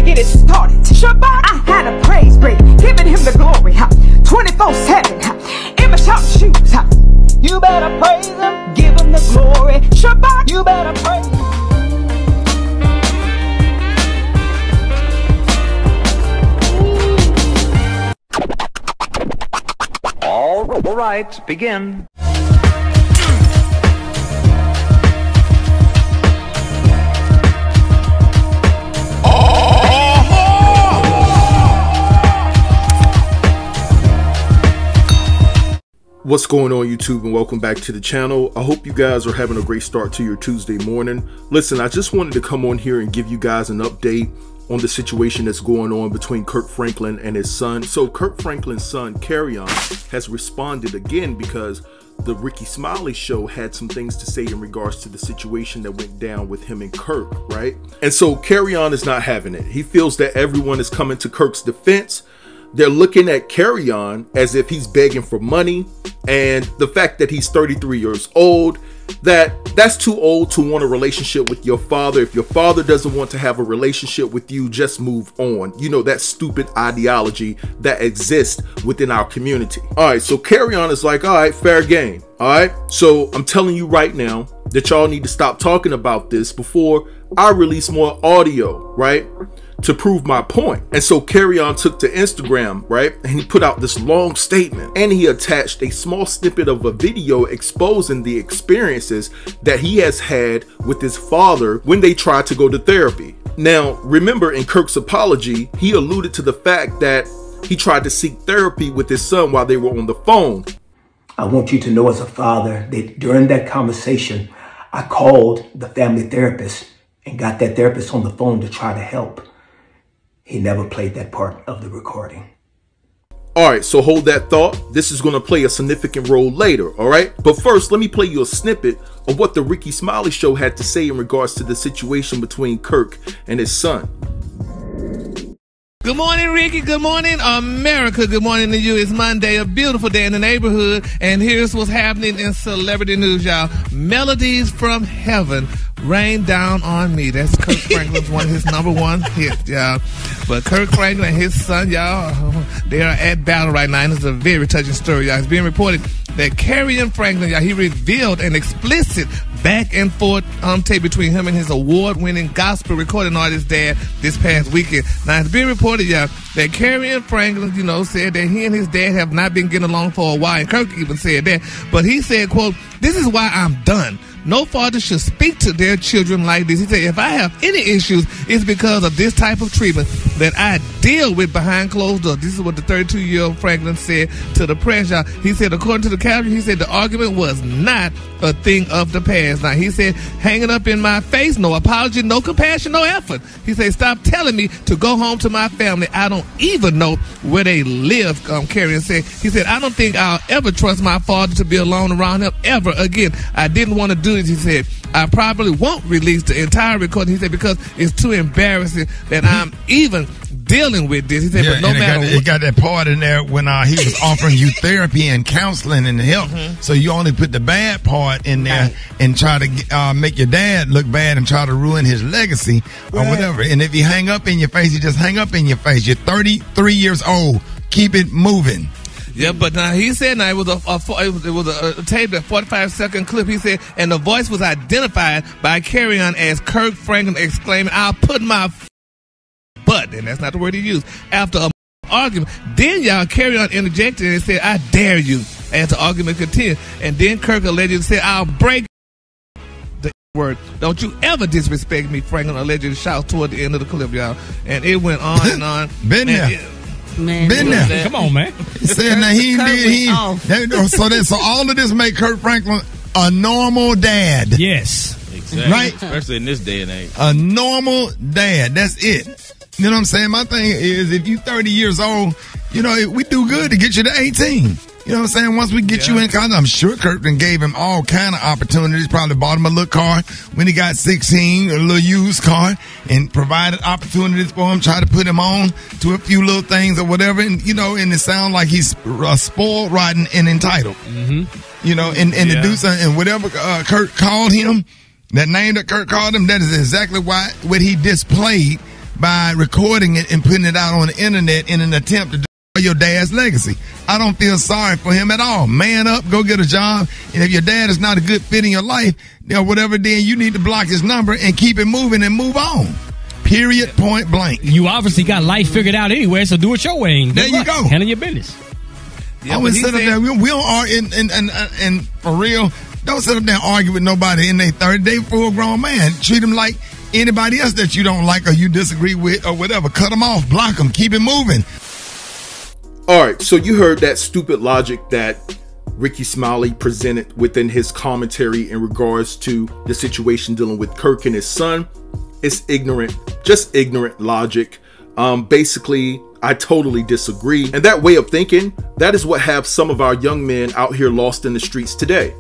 get it started. Shabbat, I had a praise break, giving him the glory, 24/7, in my shop shoes, You better praise him, give him the glory. Shabbat, you better praise him. All right, begin. What's going on, YouTube, and welcome back to the channel. I hope you guys are having a great start to your Tuesday morning. Listen, I just wanted to come on here and give you guys an update on the situation that's going on between Kirk Franklin and his son. So Kirk Franklin's son, Kerryon, has responded again because the Rickey Smiley show had some things to say in regards to the situation that went down with him and Kirk, right? And so Kerryon is not having it. He feels that everyone is coming to Kirk's defense. They're looking at Kerryon as if he's begging for money, and the fact that he's 33 years old, that's too old to want a relationship with your father. If your father doesn't want to have a relationship with you, just move on. You know, that stupid ideology that exists within our community. All right, so Kerryon is like, all right, fair game. All right, so I'm telling you right now that y'all need to stop talking about this before I release more audio, right, to prove my point. And so Kerryon took to Instagram, right, and he put out this long statement, and he attached a small snippet of a video exposing the experiences that he has had with his father when they tried to go to therapy. Now, remember, in Kirk's apology, he alluded to the fact that he tried to seek therapy with his son while they were on the phone. I want you to know, as a father, that during that conversation, I called the family therapist and got that therapist on the phone to try to help. He never played that part of the recording. All right, so hold that thought. This is going to play a significant role later, all right? But first, let me play you a snippet of what the Rickey Smiley show had to say in regards to the situation between Kirk and his son. Good morning, Ricky. Good morning, America. Good morning to you. It's Monday, a beautiful day in the neighborhood. And here's what's happening in celebrity news, y'all. Melodies from Heaven Rain Down on Me. That's Kirk Franklin's one of his #1 hits, y'all. But Kirk Franklin and his son, y'all, they are at battle right now. And it's a very touching story, y'all. It's being reported that Kerryon Franklin, y'all, he revealed an explicit back and forth tape between him and his award-winning gospel recording artist dad this past weekend. Now, it's being reported, y'all, that Kerryon Franklin, you know, said that he and his dad have not been getting along for a while, and Kirk even said that. But he said, quote, "This is why I'm done. No father should speak to their children like this." He said, "If I have any issues, it's because of this type of treatment that I deal with behind closed doors." This is what the 32-year-old Franklin said to the press, y'all. He said, according to the caption, he said the argument was not a thing of the past. Now, he said, "Hanging up in my face, no apology, no compassion, no effort." He said, "Stop telling me to go home to my family. I don't even know where they live," Kerryon said. He said, "I don't think I'll ever trust my father to be alone around him ever again. I didn't want to do it." He said, "I probably won't release the entire recording," he said, "because it's too embarrassing that I'm even dealing with this." He said, "But no matter what." It got that part in there when he was offering you therapy and counseling and help. So you only put the bad part in there and try to make your dad look bad and try to ruin his legacy or whatever. And if you hang up in your face, you just hang up in your face. You're 33 years old. Keep it moving. Yeah, but now he said it was a tape, a 45-second clip. He said, and the voice was identified by Kerryon as Kirk Franklin exclaiming, "I'll put my butt," and that's not the word he used, after an argument. Then y'all, Kerryon interjected and said, "I dare you," as the argument continued. And then Kirk allegedly said, "I'll break the word. Don't you ever disrespect me," Franklin allegedly shouts toward the end of the clip, y'all. And it went on and on. Been there. Man, been there. come on, man. Saying that so all of this make Kirk Franklin a normal dad. Yes, exactly. Right, especially in this day and age. A normal dad. That's it. You know what I'm saying? My thing is, if you 30 years old, you know, we do good to get you to 18. You know what I'm saying? Once we get you in college, I'm sure Kirkland gave him all kind of opportunities. Probably bought him a little car when he got 16, a little used car, and provided opportunities for him, tried to put him on to a few little things or whatever. And, you know, and it sounds like he's spoiled, rotten, and entitled. Mm-hmm. You know, and to do something, and whatever Kirk called him, that name that Kirk called him, that is exactly what he displayed by recording it and putting it out on the internet in an attempt to destroy your dad's legacy. I don't feel sorry for him at all. Man up, go get a job. And if your dad is not a good fit in your life, whatever, then you need to block his number and keep it moving and move on. Period, point blank. You obviously got life figured out anyway, so do it your way. There you go. Handle your business. I would sit up there. We don't argue, and for real, don't sit up there and argue with nobody in their 30. They full grown man. Treat them like anybody else that you don't like or you disagree with or whatever. Cut them off, block them, keep it moving. All right, so you heard that stupid logic that Rickey Smiley presented within his commentary in regards to the situation dealing with Kirk and his son. It's ignorant, just ignorant logic. Basically, I totally disagree. And that way of thinking, that is what have some of our young men out here lost in the streets today.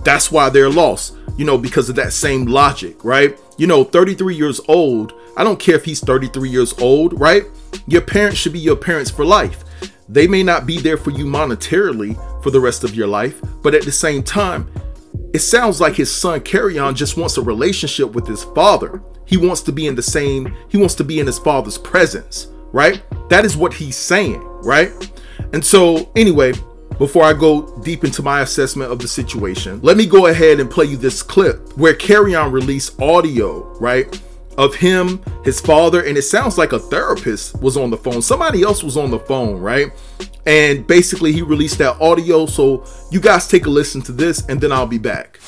That's why they're lost, because of that same logic, right? 33 years old, I don't care if he's 33 years old, right? Your parents should be your parents for life. They may not be there for you monetarily for the rest of your life, but at the same time, it sounds like his son Kerryon just wants a relationship with his father. He wants to be in his father's presence, right? That is what he's saying, right? And so anyway, before I go deep into my assessment of the situation, let me go ahead and play you this clip where Kerryon released audio, right, of him, his father, and it sounds like a therapist was on the phone. Somebody else was on the phone, right? And basically he released that audio. So you guys take a listen to this and then I'll be back.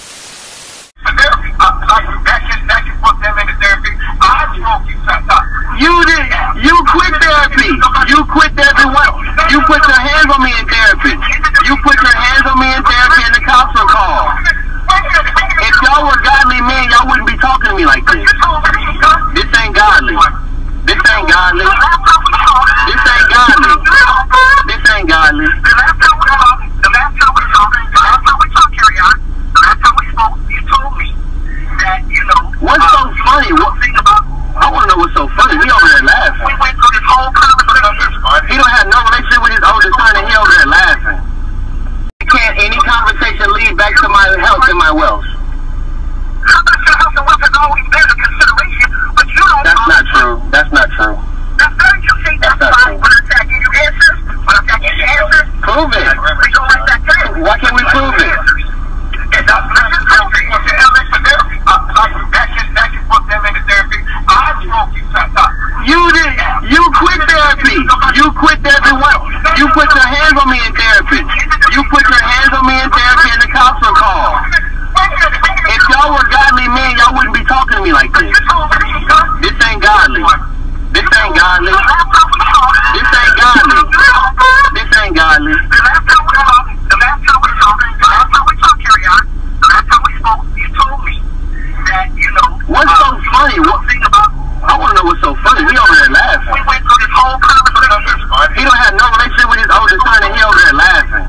You quit therapy. You quit therapy. You put your hands on me in therapy. You put your hands on me in therapy and the cops will call. If y'all were godly men, y'all wouldn't be talking to me like this. This ain't godly. This ain't godly. This ain't godly. This ain't godly. The last time we talked, Kerryon, the last time we spoke, you told me that, what's so funny? I want to know what's so funny. We over there laughing. We went through this whole conversation. He don't have no relationship with his oldest son and he over there laughing. Can't any conversation lead back to my health and my wealth? Health and wealth has always been a consideration, but you don't. That's not true. That's not true. That's very true. See, that's fine. When I give you answers, prove it. We don't like that thing. Why can't we prove it? You quit therapy. You quit therapy. You put your hands on me in therapy. You put your hands on me in therapy and the cops will call. If y'all were godly men, y'all wouldn't be talking to me like this. This ain't godly. This ain't godly. This ain't godly. This ain't godly. The last time we talked, Kerryon, the last time we spoke, you told me that, what's so funny? I want to know what's so funny. We over there laughing. We went through this whole conversation. He don't have no relationship with his oldest son and he over there laughing.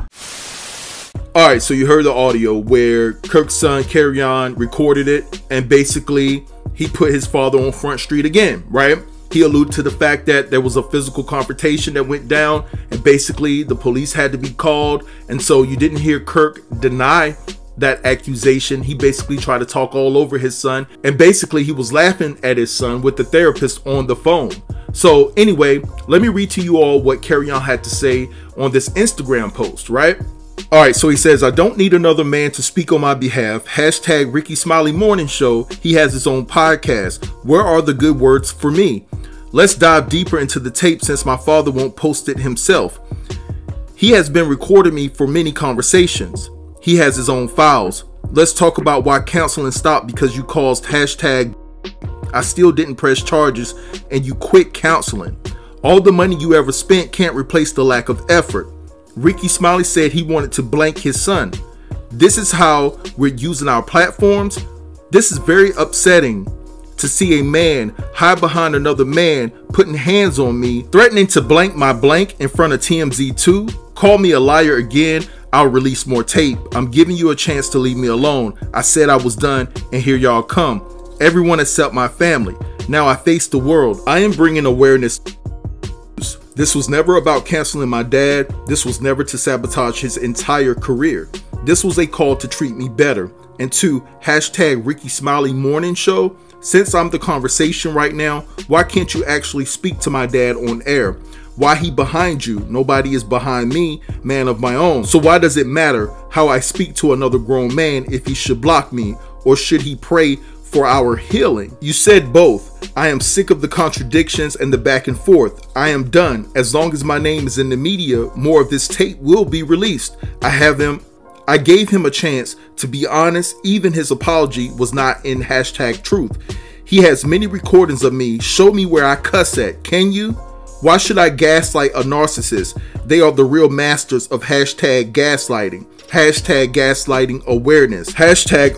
All right, so you heard the audio where Kirk's son Kerryon recorded it, and basically he put his father on Front Street again, right? He alluded to the fact that there was a physical confrontation that went down, and basically the police had to be called. And so you didn't hear Kirk deny that accusation. He basically tried to talk all over his son, and basically he was laughing at his son with the therapist on the phone. So anyway, let me read to you all what Kerryon had to say on this Instagram post, right? All right, so he says, I don't need another man to speak on my behalf. Hashtag Rickey Smiley Morning Show. He has his own podcast. Where are the good words for me? Let's dive deeper into the tape since my father won't post it himself. He has been recording me for many conversations. He has his own files. Let's talk about why counseling stopped because you caused hashtag I still didn't press charges and you quit counseling. All the money you ever spent can't replace the lack of effort. Rickey Smiley said he wanted to blank his son. This is how we're using our platforms. This is very upsetting to see a man hide behind another man, putting hands on me, threatening to blank my blank in front of TMZ2. Call me a liar again. I'll release more tape. I'm giving you a chance to leave me alone. I said I was done, and here y'all come. Everyone except my family. Now I face the world. I am bringing awareness. This was never about canceling my dad. This was never to sabotage his entire career. This was a call to treat me better. And 2, hashtag Rickey Smiley Morning Show. Since I'm the conversation right now, why can't you actually speak to my dad on air? Why he behind you? Nobody is behind me, man of my own. So why does it matter how I speak to another grown man if he should block me, or should he pray for our healing? You said both. I am sick of the contradictions and the back and forth. I am done. As long as my name is in the media, more of this tape will be released. I gave him a chance to be honest. Even his apology was not in #truth. He has many recordings of me. Show me where I cuss at. Can you? Why should I gaslight a narcissist? They are the real masters of #gaslighting. #gaslighting awareness.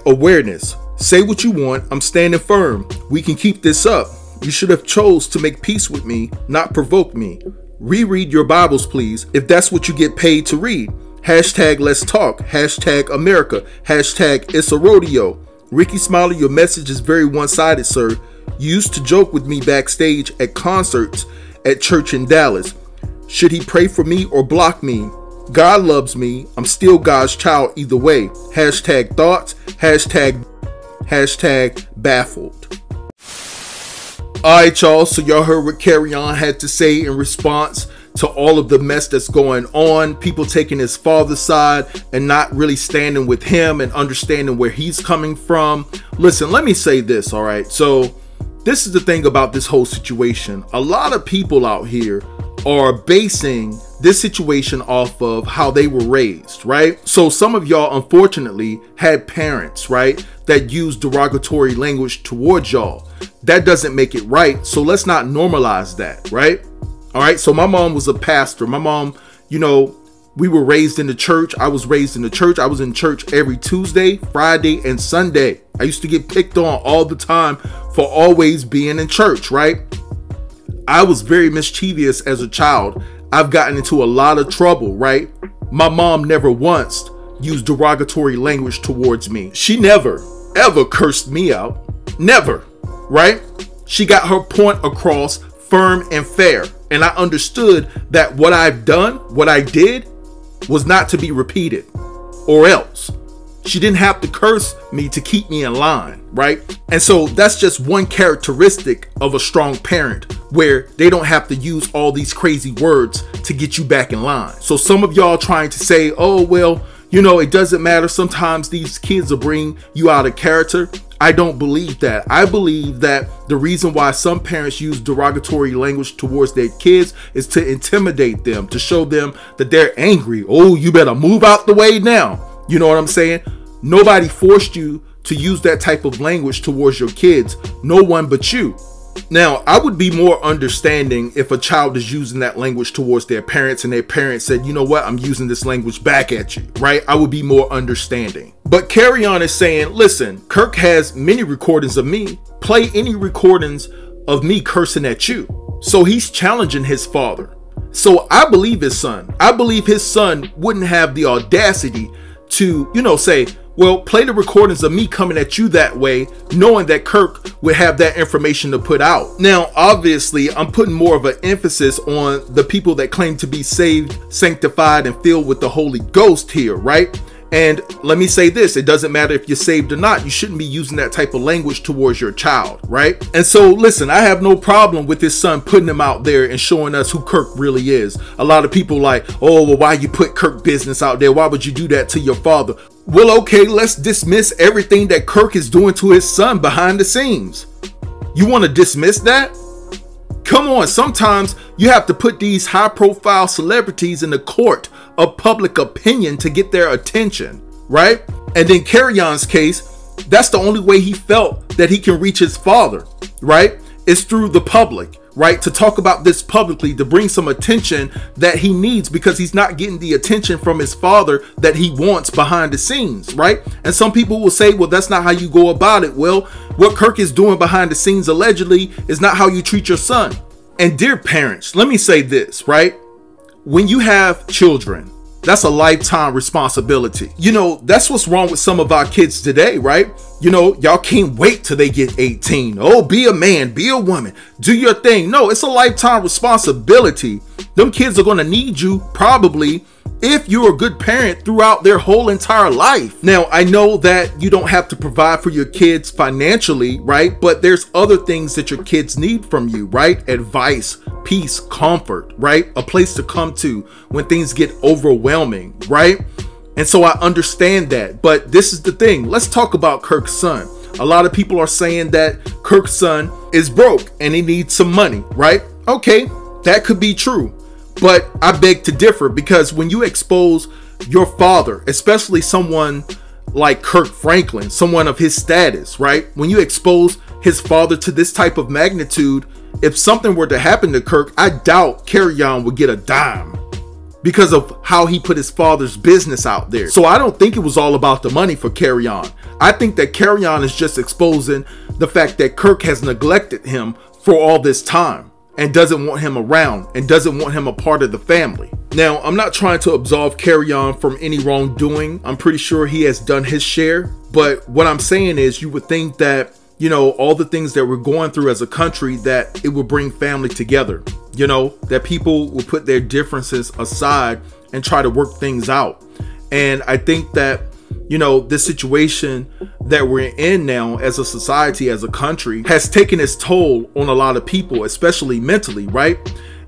#awareness. Say what you want. I'm standing firm. We can keep this up. You should have chose to make peace with me, not provoke me. Reread your Bibles, please, if that's what you get paid to read. #let's talk. #America. #it's a rodeo. Rickey Smiley, your message is very one-sided, sir. You used to joke with me backstage at concerts at church in Dallas. Should he pray for me or block me? God loves me. I'm still God's child either way. #thoughts. #baffled. Alright, y'all, so y'all heard what Carry On had to say in response to all of the mess that's going on. People taking his father's side and not really standing with him and understanding where he's coming from. Listen, let me say this, alright? So this is the thing about this whole situation. A lot of people out here are basing this situation off of how they were raised, right? So some of y'all unfortunately had parents, right, that used derogatory language towards y'all. That doesn't make it right, so let's not normalize that, right? All right, so my mom was a pastor. My mom, we were raised in the church. I was raised in the church. I was in church every Tuesday, Friday, and Sunday. I used to get picked on all the time for always being in church, right? I was very mischievous as a child. I've gotten into a lot of trouble, right? My mom never once used derogatory language towards me. She never, ever cursed me out. Never, right? She got her point across firm and fair. And I understood that what I've done, what I did, was not to be repeated, or else. She didn't have to curse me to keep me in line, right? And so that's just one characteristic of a strong parent, where they don't have to use all these crazy words to get you back in line. So some of y'all trying to say, oh, well, it doesn't matter. Sometimes these kids will bring you out of character. I don't believe that. I believe that the reason why some parents use derogatory language towards their kids is to intimidate them, to show them that they're angry. Oh, you better move out the way now. You know what I'm saying? Nobody forced you to use that type of language towards your kids. No one but you. Now, I would be more understanding if a child is using that language towards their parents and their parents said, you know what, I'm using this language back at you, right? I would be more understanding. But Carry On is saying, listen, Kirk has many recordings of me. Play any recordings of me cursing at you. So he's challenging his father. So I believe his son. I believe his son wouldn't have the audacity to, say, well, play the recordings of me coming at you that way, knowing that Kirk would have that information to put out. Now, obviously, I'm putting more of an emphasis on the people that claim to be saved, sanctified, and filled with the Holy Ghost here, right? And let me say this, it doesn't matter if you're saved or not. You shouldn't be using that type of language towards your child, right? And so, listen, I have no problem with his son putting him out there and showing us who Kirk really is. A lot of people like, oh, well, why you put Kirk business out there? Why would you do that to your father? Well, okay, let's dismiss everything that Kirk is doing to his son behind the scenes. You want to dismiss that? Come on, sometimes you have to put these high-profile celebrities in the court of public opinion to get their attention, right? And then Carry On's case, that's the only way he felt that he can reach his father, right? It's through the public, right? To talk about this publicly, to bring some attention that he needs, because he's not getting the attention from his father that he wants behind the scenes, right? And some people will say, well, that's not how you go about it. Well, what Kirk is doing behind the scenes allegedly is not how you treat your son. And dear parents, let me say this, right? When you have children, that's a lifetime responsibility. That's what's wrong with some of our kids today, right? Y'all can't wait till they get 18. Oh, be a man, be a woman, do your thing. No, it's a lifetime responsibility. Them kids are going to need you probably if you're a good parent throughout their whole entire life. Now, I know that you don't have to provide for your kids financially, right? But there's other things that your kids need from you, right? Advice, peace, comfort, right? A place to come to when things get overwhelming, right? And so I understand that. But this is the thing. Let's talk about Kirk's son. A lot of people are saying that Kirk's son is broke and he needs some money, right? Okay, that could be true. But I beg to differ, because when you expose your father, especially someone like Kirk Franklin, someone of his status, right? When you expose his father to this type of magnitude, if something were to happen to Kirk, I doubt Kerryon would get a dime because of how he put his father's business out there. So I don't think it was all about the money for Kerryon. I think that Kerryon is just exposing the fact that Kirk has neglected him for all this time and doesn't want him around and doesn't want him a part of the family. Now, I'm not trying to absolve Kerryon from any wrongdoing. I'm pretty sure he has done his share. But what I'm saying is, you would think that, you know, all the things that we're going through as a country, that it would bring family together, you know, that people will put their differences aside and try to work things out. And I think that, you know, this situation that we're in now as a society, as a country, has taken its toll on a lot of people, especially mentally, right?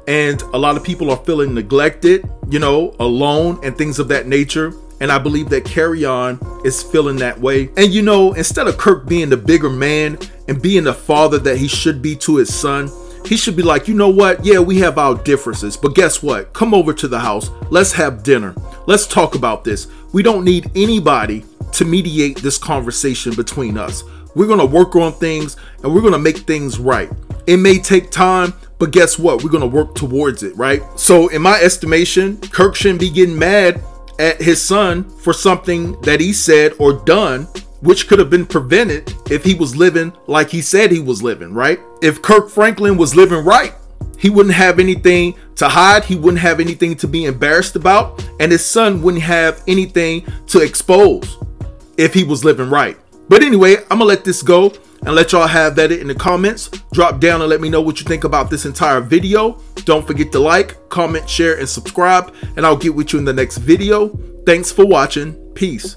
And a lot of people are feeling neglected, you know, alone and things of that nature. And I believe that Kerryon is feeling that way. And, you know, instead of Kirk being the bigger man and being the father that he should be to his son, he should be like, you know what? Yeah, we have our differences, but guess what? Come over to the house. Let's have dinner. Let's talk about this. We don't need anybody to mediate this conversation between us. We're going to work on things and we're going to make things right. It may take time, but guess what? We're going to work towards it, right? So in my estimation, Kirk shouldn't be getting mad at his son for something that he said or done, which could have been prevented if he was living like he said he was living, right? If Kirk Franklin was living right, he wouldn't have anything to hide. He wouldn't have anything to be embarrassed about. And his son wouldn't have anything to expose if he was living right. But anyway, I'm gonna let this go and let y'all have at it in the comments. Drop down and let me know what you think about this entire video. Don't forget to like, comment, share, and subscribe. And I'll get with you in the next video. Thanks for watching. Peace.